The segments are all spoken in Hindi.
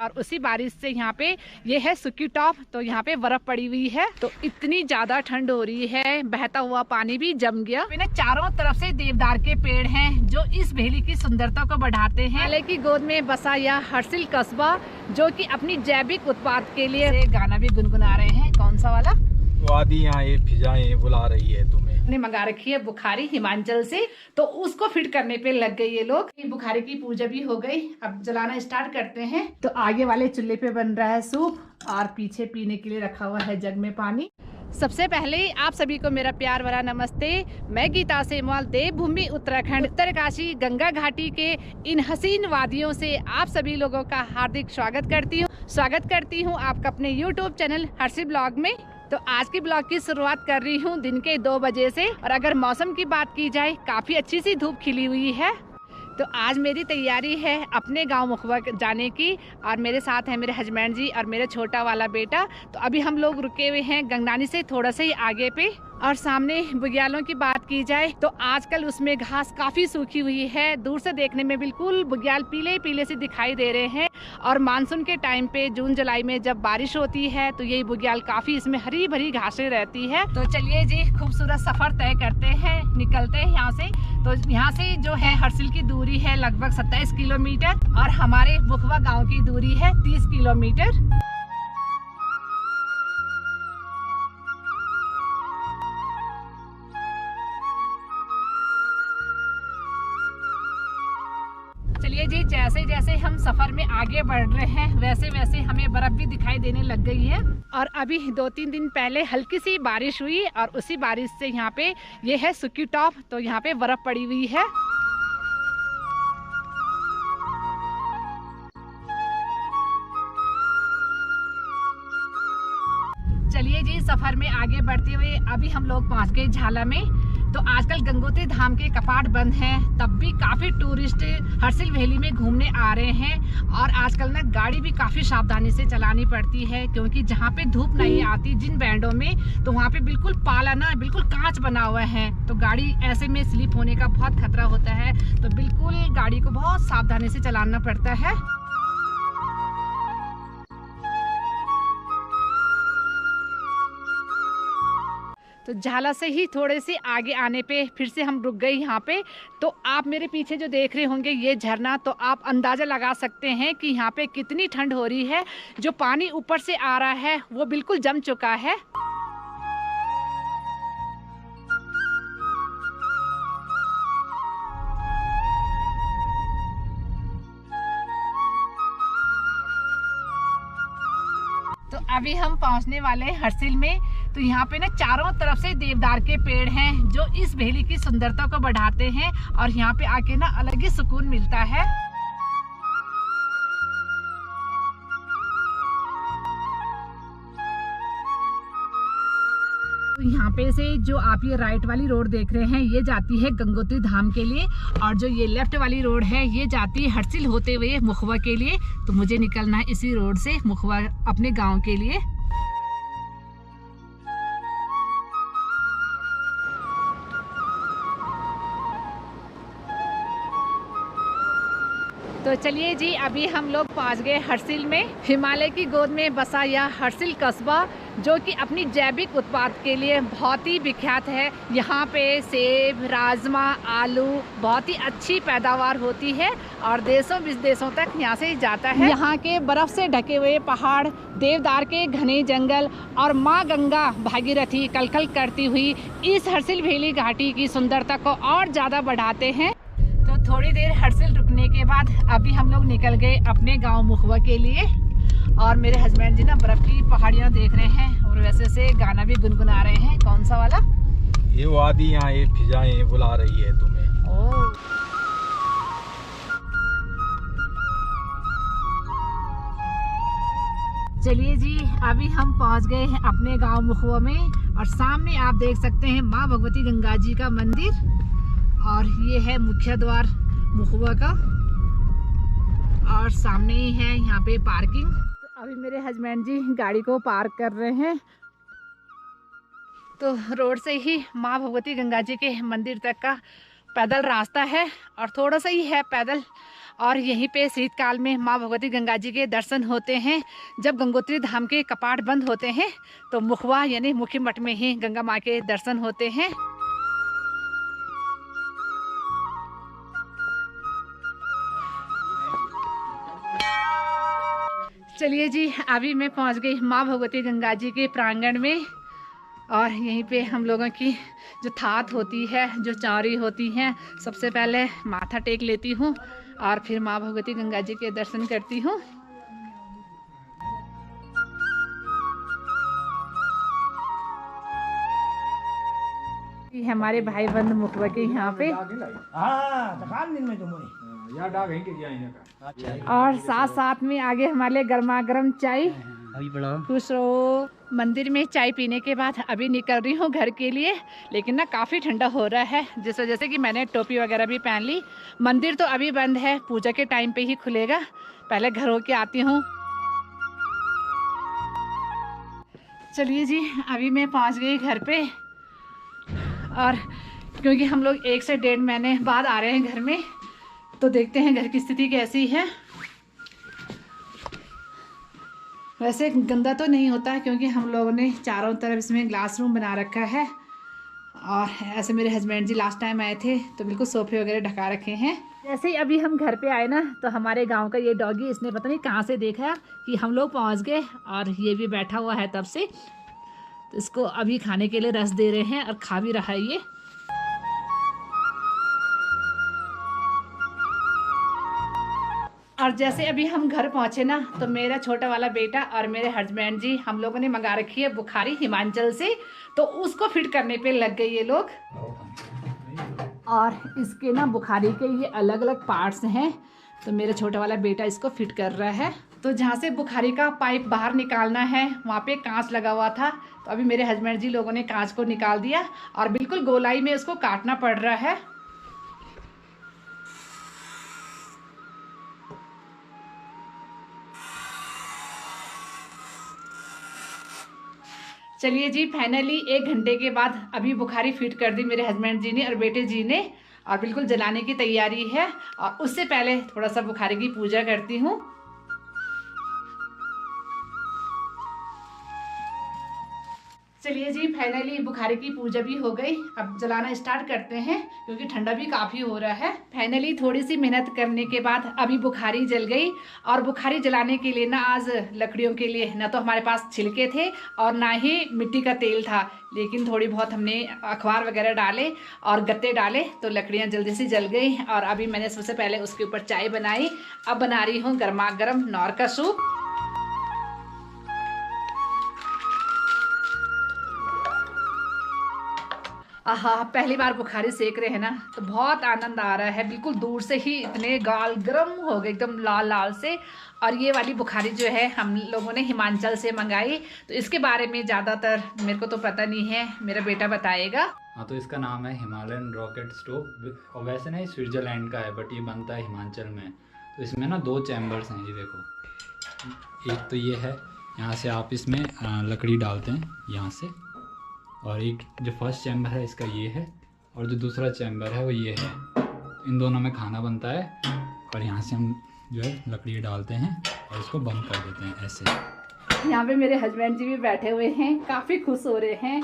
और उसी बारिश से यहाँ पे ये है सुकी टॉप। तो यहाँ पे बर्फ पड़ी हुई है, तो इतनी ज्यादा ठंड हो रही है, बहता हुआ पानी भी जम गया। चारों तरफ से देवदार के पेड़ हैं जो इस भेली की सुंदरता को बढ़ाते हैं। माले की गोद में बसा यह हर्सिल कस्बा जो कि अपनी जैविक उत्पाद के लिए गाना भी गुनगुना रहे हैं। कौन सा वाला? वादियाँ ये फिजाएं बुला रही है तुम्हें। ने मंगा रखी है बुखारी हिमाचल से, तो उसको फिट करने पे लग गए ये लोग। बुखारी की पूजा भी हो गई, अब जलाना स्टार्ट करते हैं। तो आगे वाले चूल्हे पे बन रहा है सूप और पीछे पीने के लिए रखा हुआ है जग में पानी। सबसे पहले आप सभी को मेरा प्यार भरा नमस्ते। मैं गीता सेमवाल देवभूमि उत्तराखंड उत्तरकाशी गंगा घाटी के इन हसीन वादियों से आप सभी लोगों का हार्दिक स्वागत करती हूँ आपका अपने यूट्यूब चैनल हर्षिल ब्लॉग में। तो आज की ब्लॉग की शुरुआत कर रही हूँ दिन के 2 बजे से। और अगर मौसम की बात की जाए, काफी अच्छी सी धूप खिली हुई है। तो आज मेरी तैयारी है अपने गांव मुखवा जाने की, और मेरे साथ है मेरे हस्बैंड जी और मेरा छोटा वाला बेटा। तो अभी हम लोग रुके हुए हैं गंगनानी से थोड़ा सा ही आगे पे। और सामने बुग्यालों की बात की जाए तो आजकल उसमें घास काफी सूखी हुई है, दूर से देखने में बिल्कुल बुग्याल पीले पीले से दिखाई दे रहे हैं। और मानसून के टाइम पे जून जुलाई में जब बारिश होती है तो यही बुग्याल काफी इसमें हरी भरी घासें रहती है। तो चलिए जी, खूबसूरत सफर तय करते हैं, निकलते हैं यहाँ से। तो यहाँ से जो है हर्सिल की दूरी है लगभग 27 किलोमीटर और हमारे मुखवा गाँव की दूरी है 30 किलोमीटर। चलिए जी, जैसे जैसे हम सफर में आगे बढ़ रहे हैं वैसे वैसे हमें बर्फ भी दिखाई देने लग गई है। और अभी 2-3 दिन पहले हल्की सी बारिश हुई और उसी बारिश से यहाँ पे ये है सुकी टॉप, तो यहाँ पे बर्फ पड़ी हुई है। चलिए जी, सफर में आगे बढ़ते हुए अभी हम लोग पहुँच गए झाला में। तो आजकल गंगोत्री धाम के कपाट बंद हैं, तब भी काफ़ी टूरिस्ट हर्सिल वैली में घूमने आ रहे हैं। और आजकल ना गाड़ी भी काफ़ी सावधानी से चलानी पड़ती है, क्योंकि जहाँ पे धूप नहीं आती जिन बैंडों में, तो वहाँ पे बिल्कुल पाला ना बिल्कुल कांच बना हुआ है, तो गाड़ी ऐसे में स्लिप होने का बहुत खतरा होता है। तो बिल्कुल गाड़ी को बहुत सावधानी से चलाना पड़ता है। तो झाला से ही थोड़े से आगे आने पे फिर से हम रुक गए यहाँ पे। तो आप मेरे पीछे जो देख रहे होंगे ये झरना, तो आप अंदाज़ा लगा सकते हैं कि यहाँ पे कितनी ठंड हो रही है। जो पानी ऊपर से आ रहा है वो बिल्कुल जम चुका है। तो अभी हम पहुंचने वाले हैं हर्सिल में। तो यहाँ पे ना चारों तरफ से देवदार के पेड़ हैं जो इस भेली की सुंदरता को बढ़ाते हैं, और यहाँ पे आके ना अलग ही सुकून मिलता है। तो यहाँ पे से जो आप ये राइट वाली रोड देख रहे हैं ये जाती है गंगोत्री धाम के लिए, और जो ये लेफ्ट वाली रोड है ये जाती है हर्सिल होते हुए मुखवा के लिए। तो मुझे निकलना है इसी रोड से मुखवा अपने गांव के लिए। तो चलिए जी, अभी हम लोग पहुंच गए हर्सिल में। हिमालय की गोद में बसा यह हर्सिल कस्बा जो कि अपनी जैविक उत्पाद के लिए बहुत ही विख्यात है। यहाँ पे सेब, राजमा, आलू बहुत ही अच्छी पैदावार होती है और देशों विदेशों तक यहाँ से जाता है। यहाँ के बर्फ से ढके हुए पहाड़, देवदार के घने जंगल और माँ गंगा भागीरथी कलकल करती हुई इस हर्सिल वैली घाटी की सुंदरता को और ज़्यादा बढ़ाते हैं। तो थोड़ी देर हर्सिल रुकने के बाद अभी हम लोग निकल गए अपने गांव मुखवा के लिए। और मेरे हस्बैंड जी ना बर्फ की पहाड़ियां देख रहे हैं और वैसे से गाना भी गुनगुना रहे हैं। कौन सा वाला? ये वादियाँ ये फिजाएं बुला रही है तुम्हें। ओह, चलिए जी, अभी हम पहुंच गए हैं अपने गांव मुखवा में। और सामने आप देख सकते हैं माँ भगवती गंगा जी का मंदिर, और ये है मुख्य द्वार मुखवा का, और सामने ही है यहाँ पे पार्किंग। तो अभी मेरे हस्बैंड जी गाड़ी को पार्क कर रहे हैं। तो रोड से ही माँ भगवती गंगा जी के मंदिर तक का पैदल रास्ता है, और थोड़ा सा ही है पैदल। और यहीं पे शीतकाल में माँ भगवती गंगा जी के दर्शन होते हैं। जब गंगोत्री धाम के कपाट बंद होते हैं तो मुखवा यानी मुखी मठ में ही गंगा माँ के दर्शन होते हैं। चलिए जी, अभी मैं पहुंच गई माँ भगवती गंगा जी के प्रांगण में और यहीं पे हम लोगों की जो थात होती है, जो चौरी होती हैं, सबसे पहले माथा टेक लेती हूँ और फिर माँ भगवती गंगा जी के दर्शन करती हूँ। हमारे भाई बंधु मुखवा के यहाँ पे और साथ साथ में आगे हमारे गर्मा गर्म चाय। खुश रहो। मंदिर में चाय पीने के बाद अभी निकल रही हूँ घर के लिए, लेकिन ना काफ़ी ठंडा हो रहा है, जिस वजह से कि मैंने टोपी वगैरह भी पहन ली। मंदिर तो अभी बंद है, पूजा के टाइम पे ही खुलेगा। पहले घर होके आती हूँ। चलिए जी, अभी मैं पहुँच गई घर पे और क्योंकि हम लोग 1 से 1.5 महीने बाद आ रहे हैं घर में, तो देखते हैं घर की स्थिति कैसी है। वैसे गंदा तो नहीं होता है क्योंकि हम लोगों ने चारों तरफ इसमें ग्लास रूम बना रखा है और ऐसे मेरे हस्बैंड जी लास्ट टाइम आए थे तो बिल्कुल सोफे वगैरह ढका रखे हैं। जैसे ही अभी हम घर पे आए ना तो हमारे गांव का ये डॉगी, इसने पता नहीं कहाँ से देखा कि हम लोग पहुँच गए और ये भी बैठा हुआ है तब से, तो इसको अभी खाने के लिए रस दे रहे हैं और खा भी रहा है ये। और जैसे अभी हम घर पहुंचे ना तो मेरा छोटा वाला बेटा और मेरे हस्बैंड जी, हम लोगों ने मंगा रखी है बुखारी हिमाचल से, तो उसको फिट करने पे लग गए ये लोग। और इसके ना बुखारी के ये अलग अलग पार्ट्स हैं, तो मेरा छोटा वाला बेटा इसको फिट कर रहा है। तो जहाँ से बुखारी का पाइप बाहर निकालना है वहाँ पे कांच लगा हुआ था, तो अभी मेरे हस्बैंड जी लोगों ने कांच को निकाल दिया और बिल्कुल गोलाई में उसको काटना पड़ रहा है। चलिए जी, फाइनली 1 घंटे के बाद अभी बुखारी फिट कर दी मेरे हस्बैंड जी ने और बेटे जी ने, और बिल्कुल जलाने की तैयारी है। और उससे पहले थोड़ा सा बुखारी की पूजा करती हूँ। चलिए जी, फाइनली बुखारी की पूजा भी हो गई। अब जलाना स्टार्ट करते हैं क्योंकि ठंडा भी काफ़ी हो रहा है। फाइनली थोड़ी सी मेहनत करने के बाद अभी बुखारी जल गई। और बुखारी जलाने के लिए ना आज लकड़ियों के लिए ना तो हमारे पास छिलके थे और ना ही मिट्टी का तेल था, लेकिन थोड़ी बहुत हमने अखबार वगैरह डाले और गत्ते डाले तो लकड़ियाँ जल्दी से जल गई। और अभी मैंने सबसे पहले उसके ऊपर चाय बनाई। अब बना रही हूँ गर्मा गर्म नौर का सूप। आहा, पहली बार बुखारी सेक रहे हैं ना तो बहुत आनंद आ रहा है। बिल्कुल दूर से ही इतने गाल गर्म हो गए, एकदम लाल लाल से। और ये वाली बुखारी जो है हम लोगों ने हिमाचल से मंगाई, तो इसके बारे में ज़्यादातर मेरे को तो पता नहीं है, मेरा बेटा बताएगा। हाँ, तो इसका नाम है हिमालयन रॉकेट स्टोव। और वैसे ना ये स्विट्ज़रलैंड का है, बट ये बनता है हिमाचल में। तो इसमें ना 2 चैम्बर्स हैं, ये देखो। एक तो ये है, यहाँ से आप इसमें लकड़ी डालते हैं यहाँ से, और एक जो फर्स्ट चैम्बर है इसका ये है, और जो दूसरा चैम्बर है वो ये है। इन दोनों में खाना बनता है और यहाँ से हम जो है लकड़ी डालते हैं और इसको बंद कर देते हैं ऐसे। यहाँ पे मेरे हस्बैंड जी भी बैठे हुए हैं, काफ़ी खुश हो रहे हैं।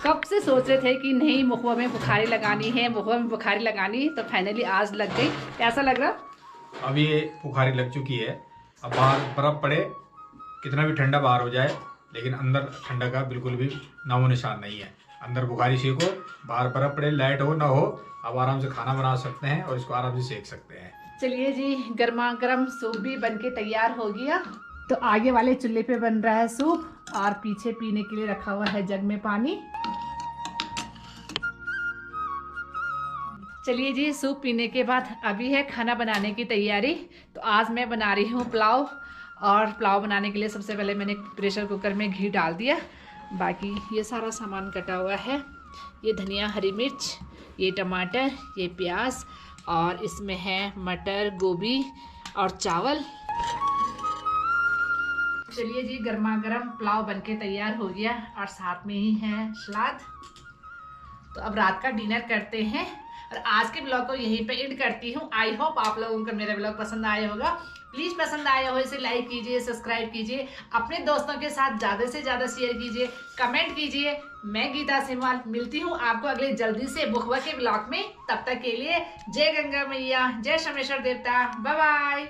कब से सोच रहे थे कि नहीं मुखवा में बुखारी लगानी है, मुखवा में बुखारी लगानी, तो फाइनली आज लग गई। कैसा लग रहा? अब ये बुखारी लग चुकी है। अब बाहर बर्फ पड़े, कितना भी ठंडा बाहर हो जाए, लेकिन अंदर ठंडा का बिल्कुल भी नामो निशान नहीं है। अंदर बुखारी सेको, बाहर बर्फ पड़े, लाइट हो ना हो, अब आराम से खाना बना सकते हैं और इसको आराम से सेक सकते हैं। चलिए जी, गर्मा गर्म सूप भी बनके तैयार हो गया। तो आगे वाले चूल्हे पे बन रहा है सूप और पीछे पीने के लिए रखा हुआ है जग में पानी। चलिए जी, सूप पीने के बाद अभी है खाना बनाने की तैयारी। तो आज मैं बना रही हूँ पुलाव, और पुलाव बनाने के लिए सबसे पहले मैंने प्रेशर कुकर में घी डाल दिया। बाकी ये सारा सामान कटा हुआ है, ये धनिया, हरी मिर्च, ये टमाटर, ये प्याज, और इसमें है मटर, गोभी और चावल। चलिए जी, गर्मा गर्म पुलाव बनके तैयार हो गया और साथ में ही है सलाद। तो अब रात का डिनर करते हैं। और आज के ब्लॉग को यहीं पे एंड करती हूँ। आई होप आप लोगों को मेरा ब्लॉग पसंद आया होगा। प्लीज पसंद आया हो इसे लाइक कीजिए, सब्सक्राइब कीजिए, अपने दोस्तों के साथ ज्यादा से ज्यादा शेयर कीजिए, कमेंट कीजिए। मैं गीता सिमवाल मिलती हूँ आपको अगले जल्दी से बुखवा के ब्लॉग में। तब तक के लिए जय गंगा मैया, जय सोमेश्वर देवता, बाय बाय।